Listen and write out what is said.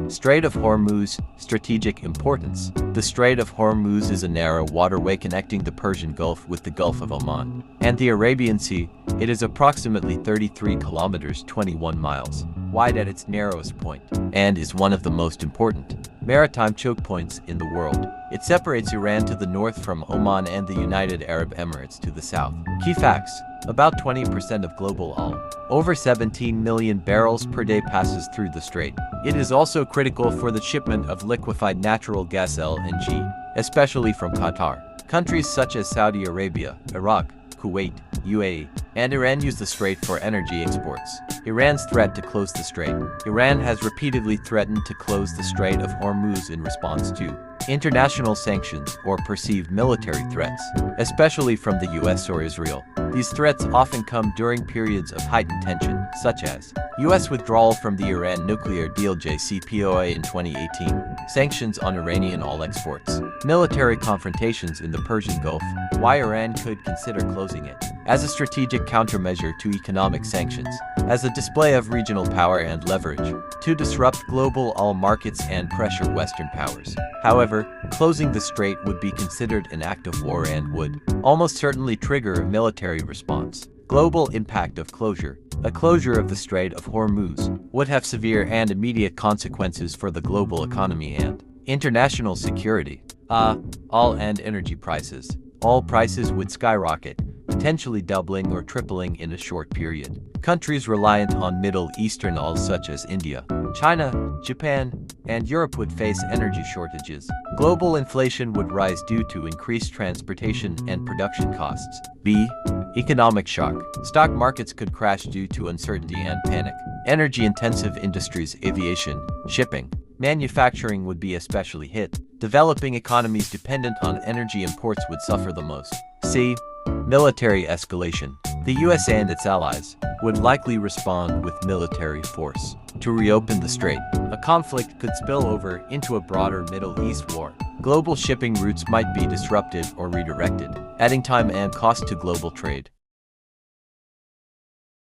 Strait of Hormuz, strategic importance. The Strait of Hormuz is a narrow waterway connecting the Persian Gulf with the Gulf of Oman and the Arabian Sea. It is approximately 33 kilometers 21 miles wide at its narrowest point and is one of the most important maritime choke points in the world. It separates Iran to the north from Oman and the United Arab Emirates to the south. Key facts: about 20% of global oil, over 17 million barrels per day, passes through the strait. It is also critical for the shipment of liquefied natural gas (LNG), especially from Qatar. Countries such as Saudi Arabia, Iraq, Kuwait, UAE, and Iran use the strait for energy exports. Iran's threat to close the strait. Iran has repeatedly threatened to close the Strait of Hormuz in response to international sanctions or perceived military threats, especially from the US or Israel. These threats often come during periods of heightened tension, such as US withdrawal from the Iran nuclear deal JCPOA in 2018, sanctions on Iranian oil exports, military confrontations in the Persian Gulf, why Iran could consider closing it as a strategic countermeasure to economic sanctions, as a display of regional power and leverage, to disrupt global oil markets and pressure Western powers. However, closing the strait would be considered an act of war and would almost certainly trigger a military response. Global impact of closure. A closure of the Strait of Hormuz would have severe and immediate consequences for the global economy and international security. Oil and energy prices. Oil prices would skyrocket, potentially doubling or tripling in a short period. Countries reliant on Middle Eastern oil such as India, China, Japan, and Europe would face energy shortages. Global inflation would rise due to increased transportation and production costs. Economic shock. Stock markets could crash due to uncertainty and panic. Energy-intensive industries, aviation, shipping, manufacturing would be especially hit. Developing economies dependent on energy imports would suffer the most. Military escalation. The US and its allies would likely respond with military force to reopen the strait. A conflict could spill over into a broader Middle East war. Global shipping routes might be disrupted or redirected, adding time and cost to global trade.